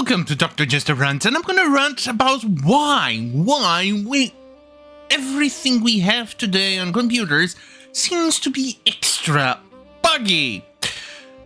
Welcome to Dr. Jester Rants, and I'm gonna rant about why everything we have today on computers seems to be extra buggy.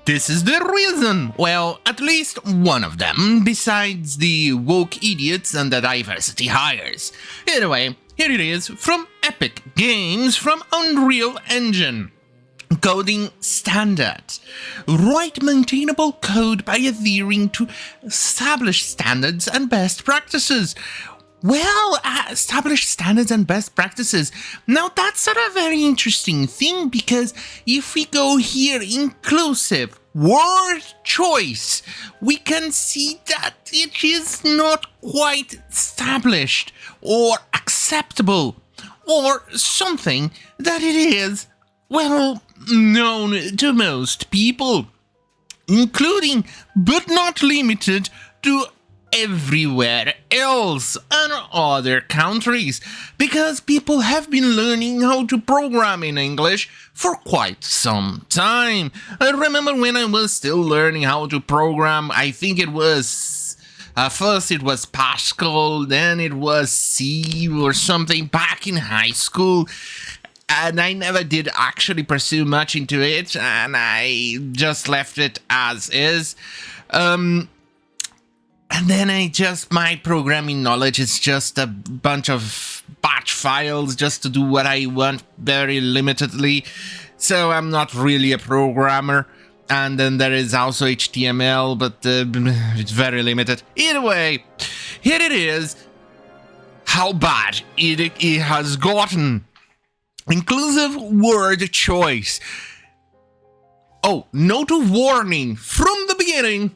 This is the reason, well, at least one of them, besides the woke idiots and the diversity hires. Anyway, here it is from Epic Games from Unreal Engine. Coding standard. Write maintainable code by adhering to established standards and best practices. Well, established standards and best practices. Now that's sort of a very interesting thing, because if we go here, inclusive, word choice, we can see that it is not quite established or acceptable, or something that it is, well, known to most people, including but not limited to everywhere else and other countries, because people have been learning how to program in English for quite some time. I remember when I was still learning how to program, I think it was first it was Pascal, then it was C or something back in high school. And I never did actually pursue much into it, and I just left it as is. And then my programming knowledge is just a bunch of batch files just to do what I want very limitedly. So I'm not really a programmer. And then there is also HTML, but it's very limited. Either way, here it is. How bad it has gotten. Inclusive word choice. Oh, note of warning from the beginning.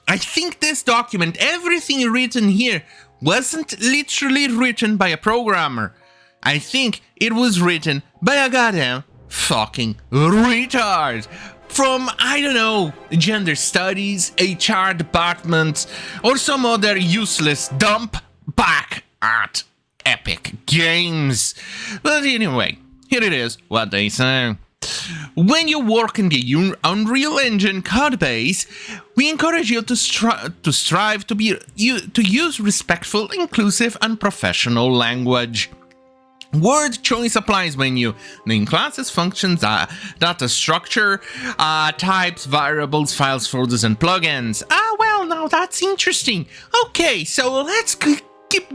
I think this document, everything written here, wasn't literally written by a programmer. I think it was written by a goddamn fucking retard. From, I don't know, gender studies, HR department, or some other useless dump back at Epic Games. But anyway, here it is, what they say. When you work in the Unreal Engine codebase, we encourage you to strive to use respectful, inclusive, and professional language. Word choice applies when you name classes, functions, data structure, types, variables, files, folders, and plugins. Well, now that's interesting. Okay, so let's keep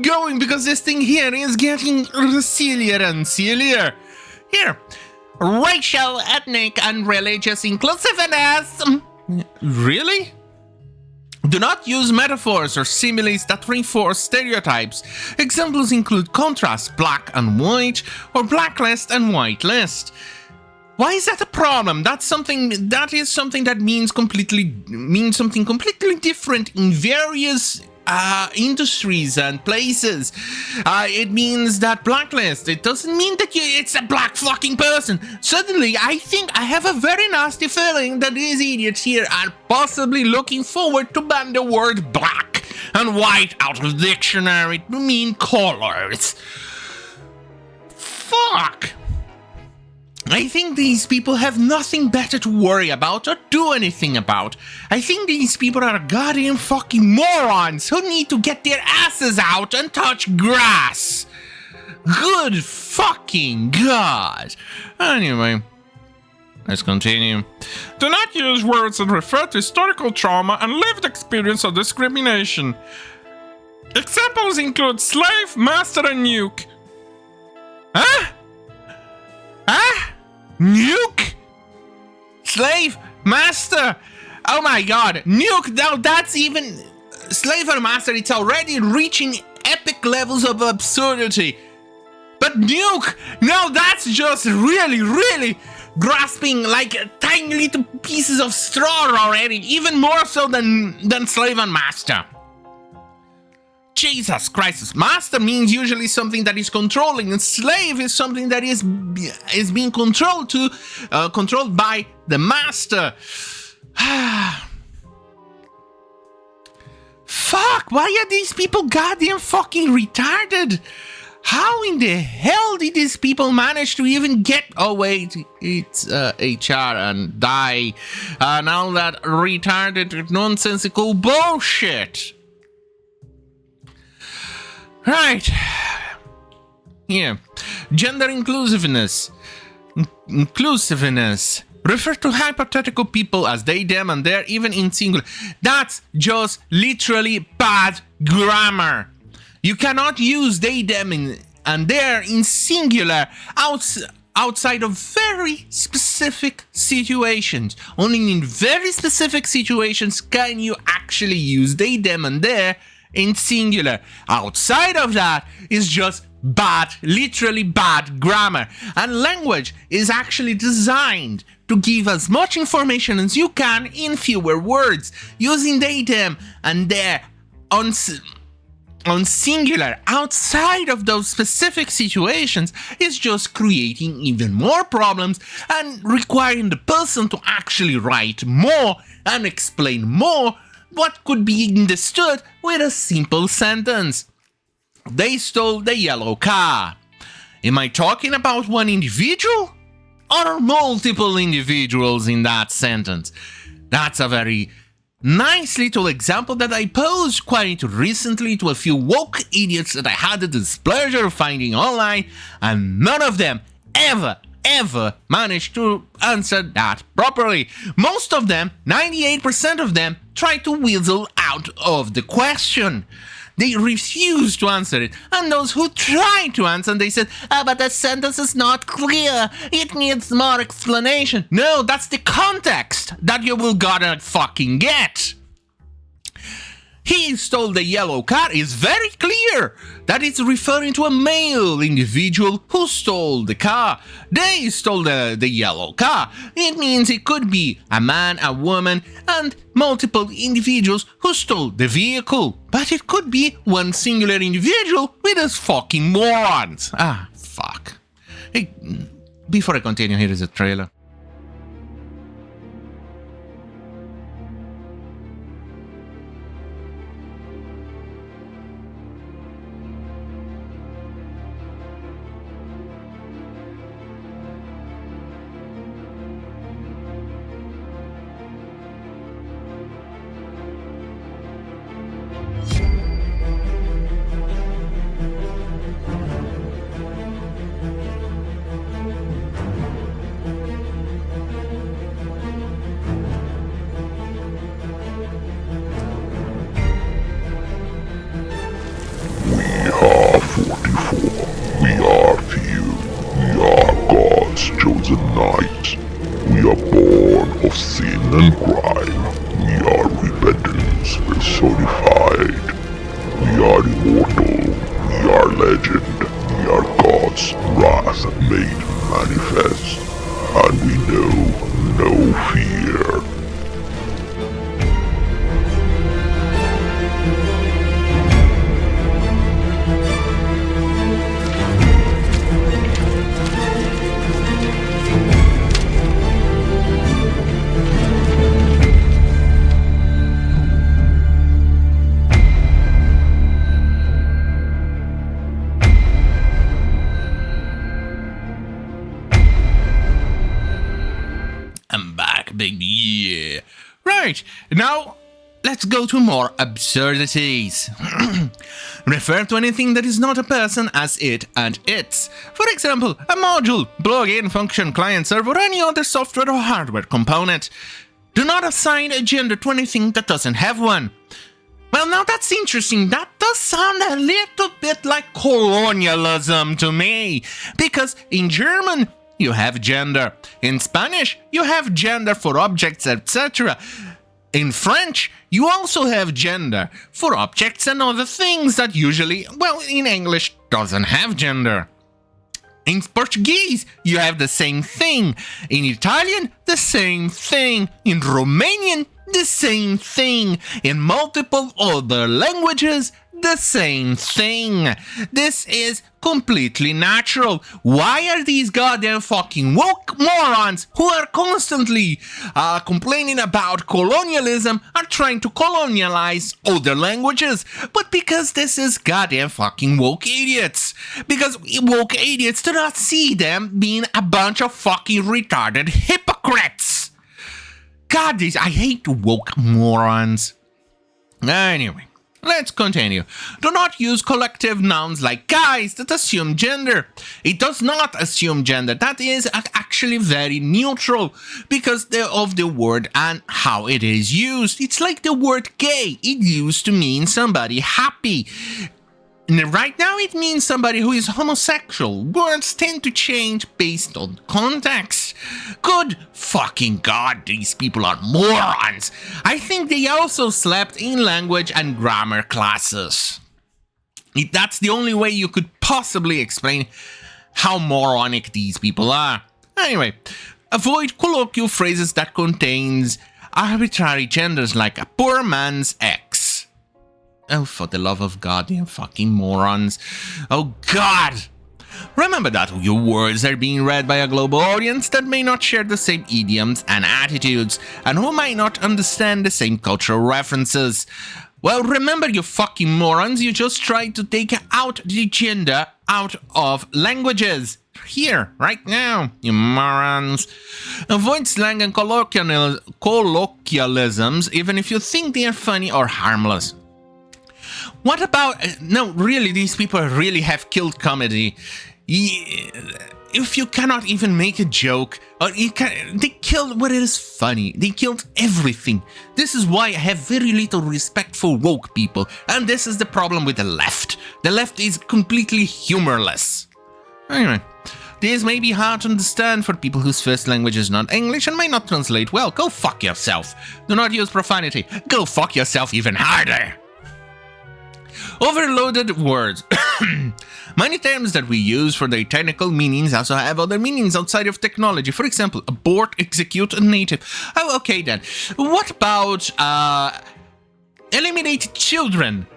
going, because this thing here is getting sillier and sillier. Here, racial, ethnic, and religious inclusiveness. Really? Do not use metaphors or similes that reinforce stereotypes. Examples include contrast, black and white, or blacklist and whitelist. Why is that a problem? That is something that means something completely different in various industries and places. It means that blacklist. It doesn't mean that it's a black fucking person. Suddenly, I think I have a very nasty feeling that these idiots here are possibly looking forward to ban the word black and white out of the dictionary to mean colors. Fuck. I think these people have nothing better to worry about or do anything about. I think these people are goddamn fucking morons who need to get their asses out and touch grass. Good fucking God. Anyway, let's continue. Do not use words that refer to historical trauma and lived experience of discrimination. Examples include slave, master, and nuke. Huh? Nuke? Slave? Master? Oh my god. Nuke? Now that's even... Slave and master, it's already reaching epic levels of absurdity. But nuke? No, that's just really, really grasping like tiny little pieces of straw already. Even more so than slave and master. Jesus Christ, master means usually something that is controlling, and slave is something that is being controlled by the master. Fuck, why are these people goddamn fucking retarded? How in the hell did these people manage to even get... Oh, wait, it's HR and die and all that retarded, nonsensical bullshit. Right. Yeah. Gender inclusiveness. Inclusiveness. Refer to hypothetical people as they, them, and their, even in singular. That's just literally bad grammar. You cannot use they, them, and their in singular outside of very specific situations. Only in very specific situations can you actually use they, them, and their in singular. Outside of that is just bad, literally bad grammar. And language is actually designed to give as much information as you can in fewer words. Using they, them, and their on singular outside of those specific situations is just creating even more problems and requiring the person to actually write more and explain more what could be understood with a simple sentence. They stole the yellow car. Am I talking about one individual or multiple individuals in that sentence? That's a very nice little example that I posed quite recently to a few woke idiots that I had the displeasure of finding online, and none of them ever managed to answer that properly. Most of them, 98% of them, tried to weasel out of the question. They refused to answer it, and those who tried to answer, they said, but the sentence is not clear, it needs more explanation. No, that's the context that you will gotta fucking get. He stole the yellow car is very clear that it's referring to a male individual who stole the car. They stole the yellow car. It means it could be a man, a woman, and multiple individuals who stole the vehicle. But it could be one singular individual with us fucking morons. Ah, fuck. Hey, before I continue, here is a trailer. Now, let's go to more absurdities. Refer to anything that is not a person as it and its. For example, a module, plugin, function, client, server, or any other software or hardware component. Do not assign a gender to anything that doesn't have one. Well, now that's interesting. That does sound a little bit like colonialism to me. Because in German, you have gender. In Spanish, you have gender for objects, etc. In French, you also have gender for objects and other things that usually, well, in English, doesn't have gender. In Portuguese, you have the same thing. In Italian, the same thing. In Romanian, the same thing. In multiple other languages, the same thing. This is completely natural. Why are these goddamn fucking woke morons who are constantly complaining about colonialism are trying to colonialize other languages? But because this is goddamn fucking woke idiots. Because woke idiots do not see them being a bunch of fucking retarded hypocrites. God, I hate woke morons. Anyway. Let's continue. Do not use collective nouns like guys that assume gender. It does not assume gender. That is actually very neutral because of the word and how it is used. It's like the word gay. It used to mean somebody happy. Right now it means somebody who is homosexual. Words tend to change based on context. Good fucking God, these people are morons. I think they also slept in language and grammar classes. That's the only way you could possibly explain how moronic these people are. Anyway, avoid colloquial phrases that contains arbitrary genders like a poor man's ex. Oh, for the love of God, you fucking morons. Oh, God! Remember that your words are being read by a global audience that may not share the same idioms and attitudes, and who might not understand the same cultural references. Well, remember, you fucking morons, you just tried to take out the gender out of languages. Here, right now, you morons. Avoid slang and colloquialisms, even if you think they are funny or harmless. What about... No, really, these people really have killed comedy. If you cannot even make a joke, they killed what is funny. They killed everything. This is why I have very little respect for woke people. And this is the problem with the left. The left is completely humorless. Anyway, this may be hard to understand for people whose first language is not English and may not translate well. Go fuck yourself. Do not use profanity. Go fuck yourself even harder. Overloaded words. Many terms that we use for their technical meanings also have other meanings outside of technology. For example, abort, execute, and native. Oh, okay then. What about eliminate children?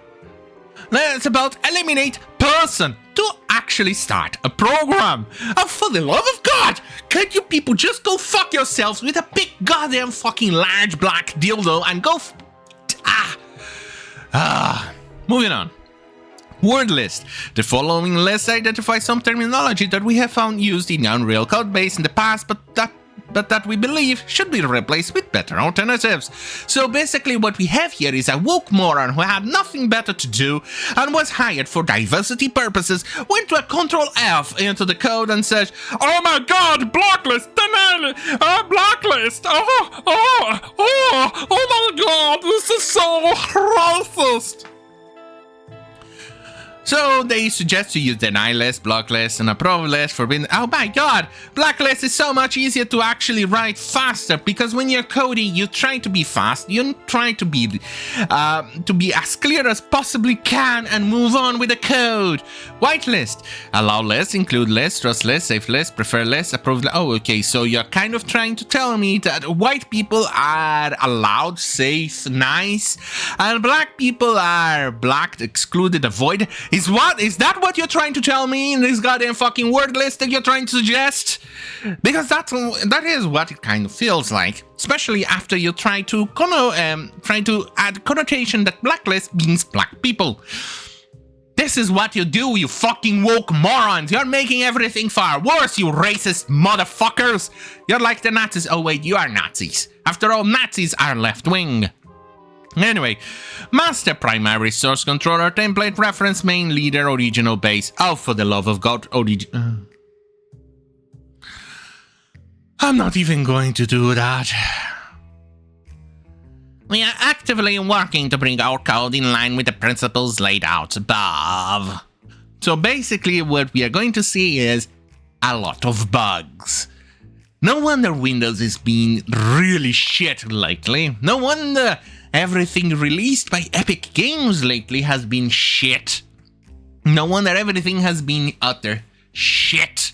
That's about eliminate person. To actually start a program. Oh, for the love of God! Can't you people just go fuck yourselves with a big goddamn fucking large black dildo and go moving on. Word list. The following list identifies some terminology that we have found used in Unreal Codebase in the past, but that we believe should be replaced with better alternatives. So basically what we have here is a woke moron who had nothing better to do and was hired for diversity purposes, went to a Control F into the code and said, "Oh my God, blacklist, blacklist, oh my God, this is so racist." So they suggest you use deny list, block list, and approve list, forbidden. Oh my God, blacklist is so much easier to actually write faster because when you're coding, you try to be fast. You try to be as clear as possibly can and move on with the code. Whitelist, allow list, include list, trust list, safe list, prefer list, approve list. Oh, okay. So you're kind of trying to tell me that white people are allowed, safe, nice, and black people are blacked, excluded, avoided. Is that what you're trying to tell me in this goddamn fucking word list that you're trying to suggest? Because that is what it kind of feels like, especially after you try to add connotation that blacklist means black people. This is what you do, you fucking woke morons. You're making everything far worse, you racist motherfuckers. You're like the Nazis. Oh wait, you are Nazis. After all, Nazis are left wing. Anyway, master, primary, source controller, template, reference, main, leader, original, base. Oh, for the love of God, I'm not even going to do that. We are actively working to bring our code in line with the principles laid out above. So basically what we are going to see is a lot of bugs. No wonder Windows is being really shit lately. No wonder everything released by Epic Games lately has been shit. No wonder everything has been utter shit.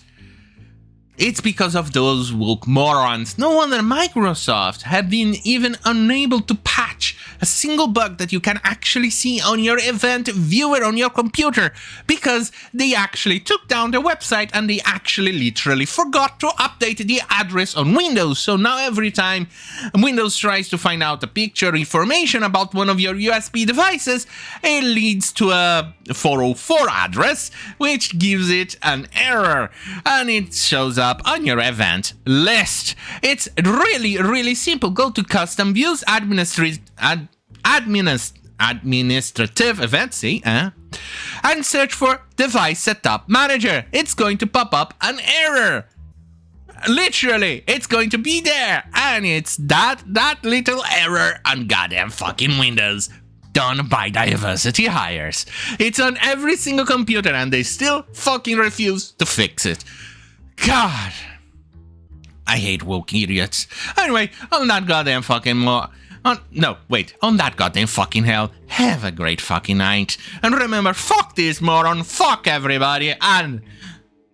It's because of those woke morons. No wonder Microsoft have been even unable to patch a single bug that you can actually see on your event viewer on your computer, because they actually took down the website and they actually literally forgot to update the address on Windows. So now every time Windows tries to find out a picture information about one of your USB devices, it leads to a 404 address, which gives it an error, and it shows up on your event list. It's really simple. Go to custom views, administrative events, and search for device setup manager. It's going to pop up an error. Literally, it's going to be there, and it's that little error on goddamn fucking Windows, done by diversity hires. It's on every single computer, and they still fucking refuse to fix it. God, I hate woke idiots. Anyway, on that goddamn fucking on that goddamn fucking hell, have a great fucking night. And remember, fuck this moron, fuck everybody, and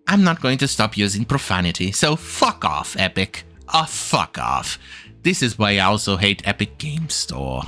I'm not going to stop using profanity, so fuck off, Epic. Fuck off. This is why I also hate Epic Games Store.